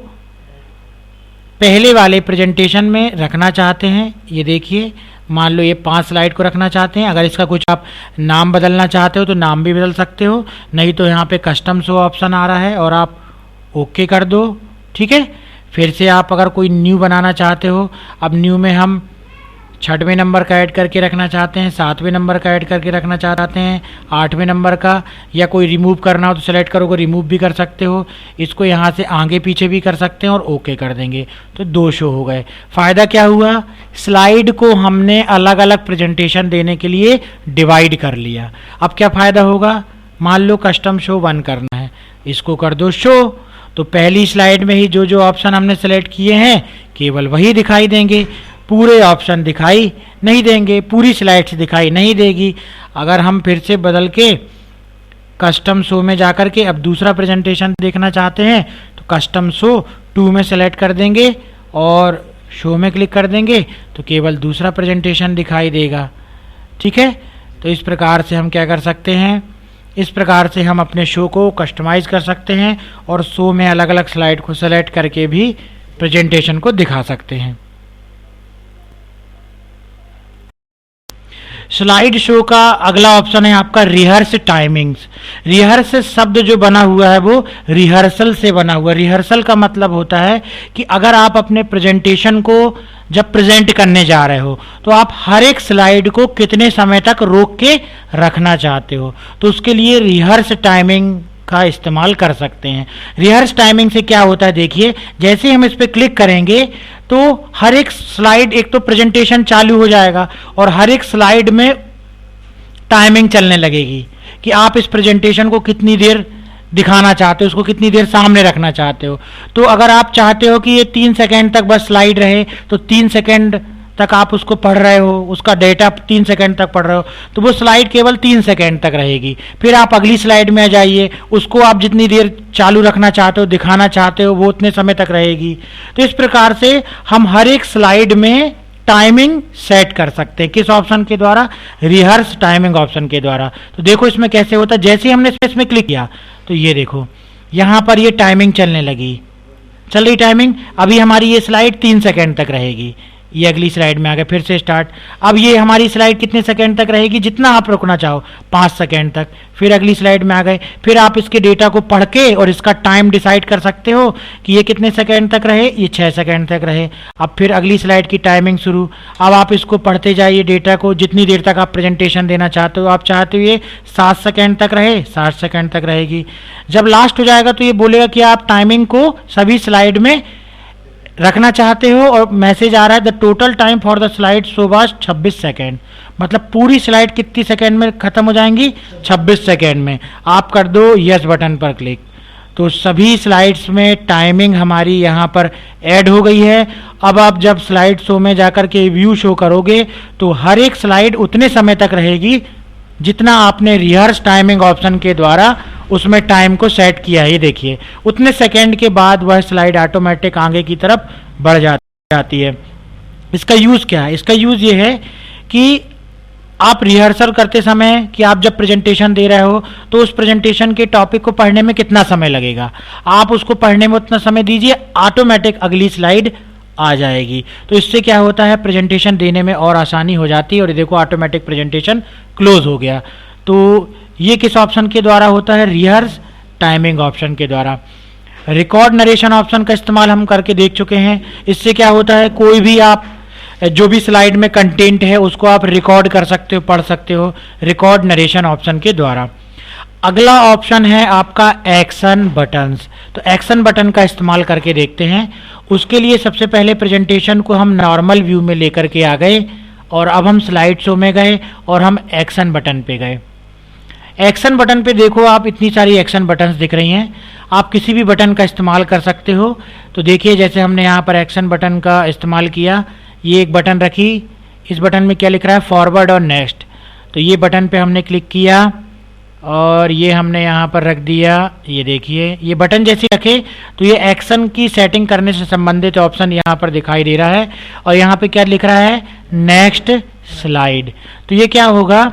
पहले वाले प्रेजेंटेशन में रखना चाहते हैं ये देखिए। मान लो ये 5 स्लाइड को रखना चाहते हैं, अगर इसका कुछ आप नाम बदलना चाहते हो तो नाम भी बदल सकते हो, नहीं तो यहाँ पे कस्टम शो ऑप्शन आ रहा है और आप ओके कर दो। ठीक है, फिर से आप अगर कोई न्यू बनाना चाहते हो, अब न्यू में हम 6वें नंबर का ऐड करके रखना चाहते हैं, 7वें नंबर का ऐड करके रखना चाहते हैं, 8वें नंबर का, या कोई रिमूव करना हो तो सेलेक्ट करोगे रिमूव भी कर सकते हो, इसको यहाँ से आगे पीछे भी कर सकते हैं और ओके कर देंगे तो 2 शो हो गए। फ़ायदा क्या हुआ, स्लाइड को हमने अलग अलग प्रेजेंटेशन देने के लिए डिवाइड कर लिया। अब क्या फ़ायदा होगा, मान लो कस्टम शो 1 करना है, इसको कर दो शो, तो पहली स्लाइड में ही जो जो ऑप्शन हमने सेलेक्ट किए हैं केवल वही दिखाई देंगे, पूरे ऑप्शन दिखाई नहीं देंगे, पूरी स्लाइड्स दिखाई नहीं देगी। अगर हम फिर से बदल के कस्टम शो में जाकर के अब दूसरा प्रेजेंटेशन देखना चाहते हैं तो कस्टम शो 2 में सेलेक्ट कर देंगे और शो में क्लिक कर देंगे तो केवल दूसरा प्रेजेंटेशन दिखाई देगा। ठीक है, तो इस प्रकार से हम क्या कर सकते हैं, इस प्रकार से हम अपने शो को कस्टमाइज कर सकते हैं और शो में अलग अलग स्लाइड को सेलेक्ट करके भी प्रेजेंटेशन को दिखा सकते हैं। स्लाइड शो का अगला ऑप्शन है आपका रिहर्स टाइमिंग्स। रिहर्स शब्द जो बना हुआ है वो रिहर्सल से बना हुआ है। रिहर्सल का मतलब होता है कि अगर आप अपने प्रेजेंटेशन को जब प्रेजेंट करने जा रहे हो तो आप हर एक स्लाइड को कितने समय तक रोक के रखना चाहते हो, तो उसके लिए रिहर्स टाइमिंग का इस्तेमाल कर सकते हैं। रिहर्स टाइमिंग से क्या होता है देखिए, जैसे ही हम इस पर क्लिक करेंगे तो हर एक स्लाइड, एक तो प्रेजेंटेशन चालू हो जाएगा और हर एक स्लाइड में टाइमिंग चलने लगेगी कि आप इस प्रेजेंटेशन को कितनी देर दिखाना चाहते हो, उसको कितनी देर सामने रखना चाहते हो। तो अगर आप चाहते हो कि ये 3 सेकेंड तक बस स्लाइड रहे तो 3 सेकेंड तक आप उसको पढ़ रहे हो, उसका डेटा 3 सेकेंड तक पढ़ रहे हो तो वो स्लाइड केवल 3 सेकेंड तक रहेगी। फिर आप अगली स्लाइड में आ जाइए, उसको आप जितनी देर चालू रखना चाहते हो, दिखाना चाहते हो, वो उतने समय तक रहेगी। तो इस प्रकार से हम हर एक स्लाइड में टाइमिंग सेट कर सकते हैं। किस ऑप्शन के द्वारा, रिहर्स टाइमिंग ऑप्शन के द्वारा। तो देखो इसमें कैसे होता है, जैसे ही हमने इसमें क्लिक किया तो ये देखो यहाँ पर ये टाइमिंग चलने लगी, चल रही टाइमिंग। अभी हमारी ये स्लाइड 3 सेकेंड तक रहेगी, ये अगली स्लाइड में आ गया, फिर से स्टार्ट। अब ये हमारी स्लाइड कितने सेकंड तक रहेगी, जितना आप रुकना चाहो 5 सेकंड तक। फिर अगली स्लाइड में आ गए, फिर आप इसके डेटा को पढ़ के और इसका टाइम डिसाइड कर सकते हो कि ये कितने सेकंड तक रहे, ये 6 सेकंड तक रहे। अब फिर अगली स्लाइड की टाइमिंग शुरू। अब आप इसको पढ़ते जाइए डेटा को, जितनी देर तक आप प्रेजेंटेशन देना चाहते हो। आप चाहते हो ये 7 सेकंड तक रहे, 7 सेकंड तक रहेगी। जब लास्ट हो जाएगा तो ये बोलेगा कि आप टाइमिंग को सभी स्लाइड में रखना चाहते हो और मैसेज आ रहा है the total time for the slide show was 26 second, मतलब पूरी स्लाइड कितनी सेकेंड में खत्म हो जाएंगी, 26 सेकेंड में। आप कर दो यस बटन पर क्लिक, तो सभी स्लाइड्स में टाइमिंग हमारी यहाँ पर ऐड हो गई है। अब आप जब स्लाइड शो में जाकर के व्यू शो करोगे तो हर एक स्लाइड उतने समय तक रहेगी जितना आपने रिहर्स टाइमिंग ऑप्शन के द्वारा उसमें टाइम को सेट किया है। ये देखिए उतने सेकंड के बाद वह स्लाइड ऑटोमेटिक आगे की तरफ बढ़ जाती है। इसका यूज़ क्या है, इसका यूज़ ये है कि आप रिहर्सल करते समय कि आप जब प्रेजेंटेशन दे रहे हो तो उस प्रेजेंटेशन के टॉपिक को पढ़ने में कितना समय लगेगा, आप उसको पढ़ने में उतना समय दीजिए, ऑटोमेटिक अगली स्लाइड आ जाएगी। तो इससे क्या होता है, प्रेजेंटेशन देने में और आसानी हो जाती है। और देखो ऑटोमेटिक प्रेजेंटेशन क्लोज हो गया। तो ये किस ऑप्शन के द्वारा होता है, रिहर्स टाइमिंग ऑप्शन के द्वारा। रिकॉर्ड नरेशन ऑप्शन का इस्तेमाल हम करके देख चुके हैं। इससे क्या होता है, कोई भी आप जो भी स्लाइड में कंटेंट है उसको आप रिकॉर्ड कर सकते हो, पढ़ सकते हो रिकॉर्ड नरेशन ऑप्शन के द्वारा। अगला ऑप्शन है आपका एक्शन बटन्स। तो एक्शन बटन का इस्तेमाल करके देखते हैं। उसके लिए सबसे पहले प्रेजेंटेशन को हम नॉर्मल व्यू में लेकर के आ गए और अब हम स्लाइड शो में गए और हम एक्शन बटन पे गए। एक्शन बटन पे देखो आप, इतनी सारी एक्शन बटन्स दिख रही हैं। आप किसी भी बटन का इस्तेमाल कर सकते हो। तो देखिए जैसे हमने यहाँ पर एक्शन बटन का इस्तेमाल किया, ये एक बटन रखी, इस बटन में क्या लिख रहा है, फॉरवर्ड और नेक्स्ट। तो ये बटन पे हमने क्लिक किया और ये हमने यहाँ पर रख दिया। ये देखिए ये बटन जैसे रखे तो ये एक्शन की सेटिंग करने से संबंधित ऑप्शन यहाँ पर दिखाई दे रहा है और यहाँ पे क्या लिख रहा है, नेक्स्ट स्लाइड। तो ये क्या होगा,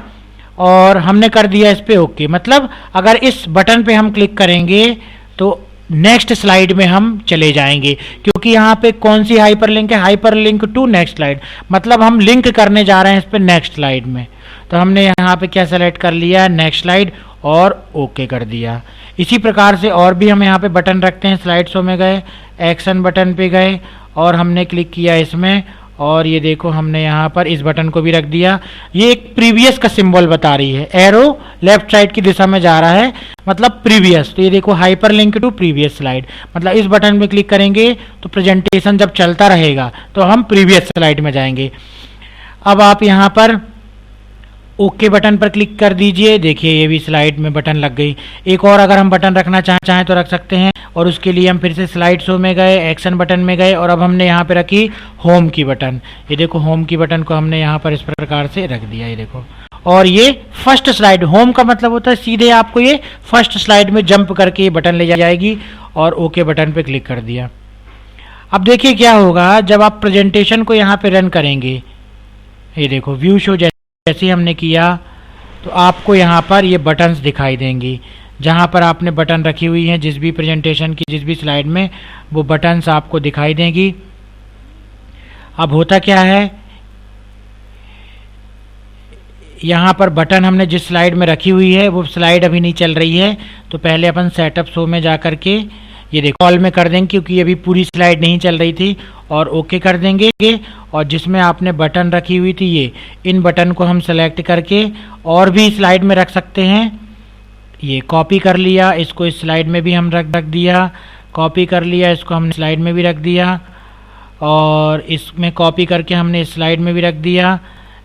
और हमने कर दिया इस पे ओके। मतलब अगर इस बटन पे हम क्लिक करेंगे तो नेक्स्ट स्लाइड में हम चले जाएंगे, क्योंकि यहाँ पे कौन सी हाइपरलिंक है, हाइपरलिंक टू नेक्स्ट स्लाइड। मतलब हम लिंक करने जा रहे हैं इस पे नेक्स्ट स्लाइड में। तो हमने यहाँ पे क्या सेलेक्ट कर लिया, नेक्स्ट स्लाइड, और ओके कर दिया। इसी प्रकार से और भी हम यहाँ पे बटन रखते हैं। स्लाइड शो में गए, एक्शन बटन पे गए और हमने क्लिक किया इसमें, और ये देखो हमने यहाँ पर इस बटन को भी रख दिया। ये एक प्रीवियस का सिंबल बता रही है, एरो लेफ्ट साइड की दिशा में जा रहा है, मतलब प्रीवियस। तो ये देखो hyperlink to previous slide, मतलब इस बटन पे क्लिक करेंगे तो प्रेजेंटेशन जब चलता रहेगा तो हम प्रीवियस स्लाइड में जाएंगे। अब आप यहाँ पर ओके बटन पर क्लिक कर दीजिए। देखिए ये भी स्लाइड में बटन लग गई। एक और अगर हम बटन रखना चाहें तो रख सकते हैं, और उसके लिए हम फिर से स्लाइड शो में गए, एक्शन बटन में गए और अब हमने यहाँ पे रखी होम की बटन। ये देखो होम की बटन को हमने यहाँ पर इस प्रकार से रख दिया, ये देखो। और ये फर्स्ट स्लाइड, होम का मतलब होता है सीधे आपको ये फर्स्ट स्लाइड में जंप करके ये बटन ले जाएगी, और ओके बटन पे क्लिक कर दिया। अब देखिए क्या होगा जब आप प्रेजेंटेशन को यहाँ पे रन करेंगे। ये देखो व्यू शो जैसे हमने किया तो आपको यहाँ पर ये बटन्स दिखाई देंगी, जहाँ पर आपने बटन रखी हुई हैं जिस भी प्रेजेंटेशन की जिस भी स्लाइड में, वो बटन्स आपको दिखाई देंगी। अब होता क्या है, यहाँ पर बटन हमने जिस स्लाइड में रखी हुई है वो स्लाइड अभी नहीं चल रही है, तो पहले अपन सेटअप शो में जा कर के ये देखो ऑल में कर देंगे, क्योंकि अभी पूरी स्लाइड नहीं चल रही थी, और ओके कर देंगे। और जिसमें आपने बटन रखी हुई थी ये, इन बटन को हम सेलेक्ट करके और भी स्लाइड में रख सकते हैं। ये कॉपी कर लिया, इसको इस स्लाइड में भी हम रख दिया, कॉपी कर लिया, इसको हमने स्लाइड में भी रख दिया, और इसमें कॉपी करके हमने इस स्लाइड में भी रख दिया।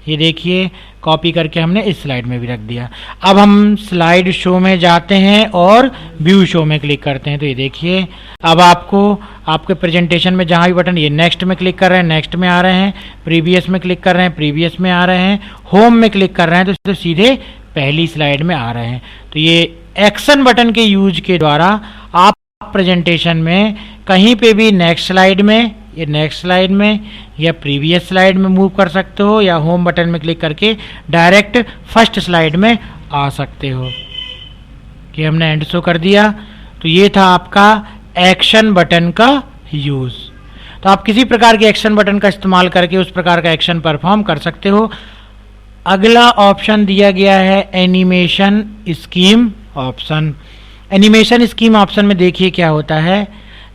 ये देखिए कॉपी करके हमने इस स्लाइड में भी रख दिया। अब हम स्लाइड शो में जाते हैं और व्यू शो में क्लिक करते हैं। तो ये देखिए अब आपको आपके प्रेजेंटेशन में जहाँ भी बटन, ये नेक्स्ट में क्लिक कर रहे हैं, नेक्स्ट में आ रहे हैं, प्रीवियस में क्लिक कर रहे हैं, प्रीवियस में आ रहे हैं, होम में क्लिक कर रहे हैं तो सीधे पहली स्लाइड में आ रहे हैं। तो ये एक्शन बटन के यूज के द्वारा आप प्रेजेंटेशन में कहीं पे भी नेक्स्ट स्लाइड में, ये नेक्स्ट स्लाइड में या प्रीवियस स्लाइड में मूव कर सकते हो, या होम बटन में क्लिक करके डायरेक्ट फर्स्ट स्लाइड में आ सकते हो। कि हमने एंड शो कर दिया। तो ये था आपका एक्शन बटन का यूज। तो आप किसी प्रकार के एक्शन बटन का इस्तेमाल करके उस प्रकार का एक्शन परफॉर्म कर सकते हो। अगला ऑप्शन दिया गया है animation scheme option. Animation scheme option में देखिए क्या होता है,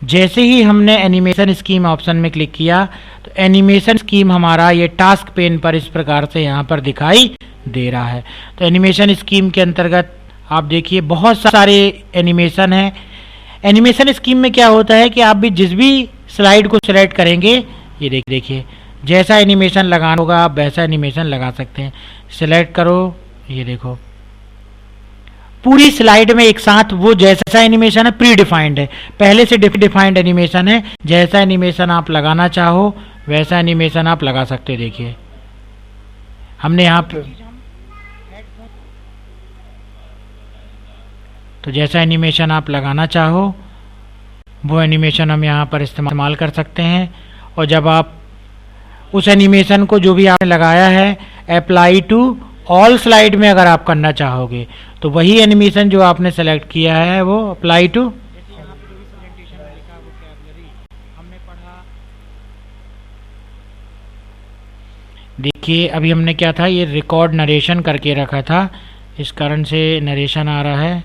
जैसे ही हमने एनिमेशन स्कीम ऑप्शन में क्लिक किया तो एनिमेशन स्कीम हमारा ये टास्क पेन पर इस प्रकार से यहाँ पर दिखाई दे रहा है। तो एनिमेशन स्कीम के अंतर्गत आप देखिए बहुत सारे एनिमेशन है। एनिमेशन स्कीम में क्या होता है कि आप भी जिस भी स्लाइड को सिलेक्ट करेंगे, ये देखिए जैसा एनिमेशन लगाना होगा आप वैसा एनिमेशन लगा सकते हैं। सिलेक्ट करो, ये देखो पूरी स्लाइड में एक साथ वो जैसा एनिमेशन है प्री डिफाइंड है, पहले से डिफाइंड एनिमेशन है। जैसा एनिमेशन आप लगाना चाहो वैसा एनिमेशन आप लगा सकते हो। देखिए हमने यहाँ पे तो जैसा एनिमेशन आप लगाना चाहो वो एनिमेशन हम यहाँ पर इस्तेमाल कर सकते हैं। और जब आप उस एनिमेशन को जो भी आपने लगाया है अप्लाई टू ऑल स्लाइड में अगर आप करना चाहोगे तो वही एनिमेशन जो आपने सेलेक्ट किया है वो अप्लाई टू, देखिए अभी हमने क्या था, ये रिकॉर्ड नरेशन करके रखा था, इस कारण से नरेशन आ रहा है।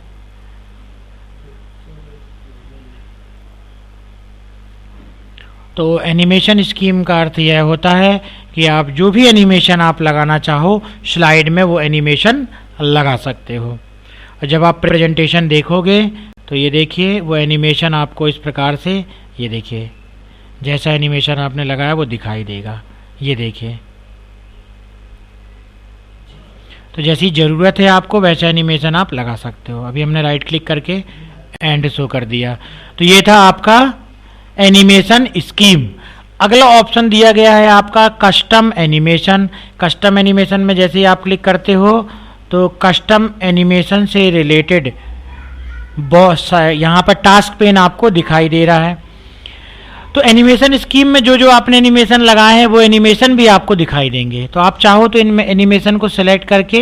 तो एनिमेशन स्कीम का अर्थ यह होता है कि आप जो भी एनिमेशन आप लगाना चाहो स्लाइड में वो एनिमेशन लगा सकते हो। और जब आप प्रेजेंटेशन देखोगे तो ये देखिए वो एनिमेशन आपको इस प्रकार से, ये देखिए जैसा एनिमेशन आपने लगाया वो दिखाई देगा। ये देखिए, तो जैसी ज़रूरत है आपको वैसा एनिमेशन आप लगा सकते हो। अभी हमने राइट क्लिक करके एंड शो कर दिया। तो ये था आपका एनिमेशन स्कीम। अगला ऑप्शन दिया गया है आपका कस्टम एनिमेशन। कस्टम एनिमेशन में जैसे ही आप क्लिक करते हो तो कस्टम एनिमेशन से रिलेटेड बहुत यहाँ पर टास्क पेन आपको दिखाई दे रहा है। तो एनिमेशन स्कीम में जो जो आपने एनिमेशन लगाए हैं वो एनिमेशन भी आपको दिखाई देंगे। तो आप चाहो तो इन एनिमेशन को सिलेक्ट करके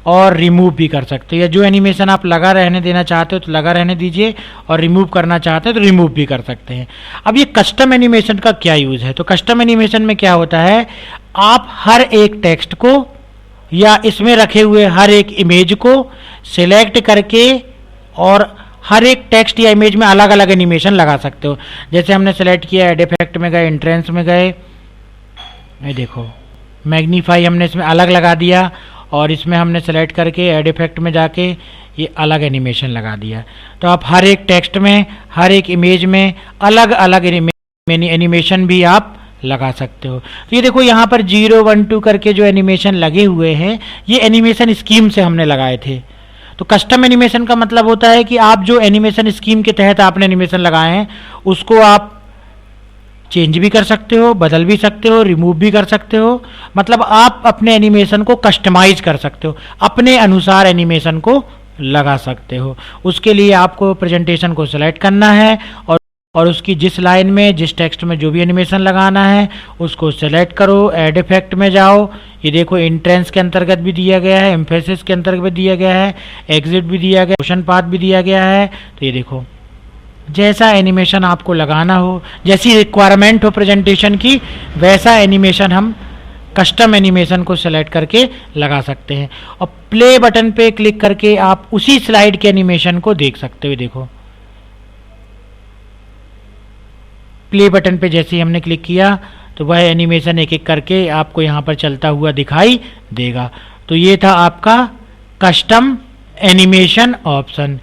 और रिमूव भी कर सकते हो, या जो एनिमेशन आप लगा रहने देना चाहते हो तो लगा रहने दीजिए, और रिमूव करना चाहते हैं तो रिमूव भी कर सकते हैं। अब ये कस्टम एनिमेशन का क्या यूज़ है? तो कस्टम एनिमेशन में क्या होता है, आप हर एक टेक्स्ट को या इसमें रखे हुए हर एक इमेज को सिलेक्ट करके और हर एक टेक्स्ट या इमेज में अलग अलग एनिमेशन लगा सकते हो। जैसे हमने सेलेक्ट किया, एड इफेक्ट में गए, एंट्रेंस में गए, ये देखो मैग्नीफाई हमने इसमें अलग लगा दिया, और इसमें हमने सेलेक्ट करके एड इफेक्ट में जाके ये अलग एनिमेशन लगा दिया। तो आप हर एक टेक्स्ट में, हर एक इमेज में अलग अलग एनिमेशन भी आप लगा सकते हो। तो ये देखो यहाँ पर 0, 1, 2 करके जो एनिमेशन लगे हुए हैं ये एनिमेशन स्कीम से हमने लगाए थे। तो कस्टम एनिमेशन का मतलब होता है कि आप जो एनिमेशन स्कीम के तहत आपने एनिमेशन लगाए हैं उसको आप चेंज भी कर सकते हो, बदल भी सकते हो, रिमूव भी कर सकते हो। मतलब आप अपने एनिमेशन को कस्टमाइज कर सकते हो, अपने अनुसार एनिमेशन को लगा सकते हो। उसके लिए आपको प्रेजेंटेशन को सिलेक्ट करना है और उसकी जिस लाइन में, जिस टेक्स्ट में जो भी एनिमेशन लगाना है उसको सेलेक्ट करो, एड इफेक्ट में जाओ। ये देखो एंट्रेंस के अंतर्गत भी दिया गया है, एम्फेसिस के अंतर्गत भी दिया गया है, एग्जिट भी दिया गया है, मोशन पाथ भी दिया गया है। तो ये देखो जैसा एनिमेशन आपको लगाना हो, जैसी रिक्वायरमेंट हो प्रेजेंटेशन की, वैसा एनिमेशन हम कस्टम एनिमेशन को सेलेक्ट करके लगा सकते हैं। और प्ले बटन पे क्लिक करके आप उसी स्लाइड के एनिमेशन को देख सकते हो। देखो प्ले बटन पे जैसे ही हमने क्लिक किया तो वह एनिमेशन एक एक करके आपको यहाँ पर चलता हुआ दिखाई देगा। तो ये था आपका कस्टम एनिमेशन ऑप्शन।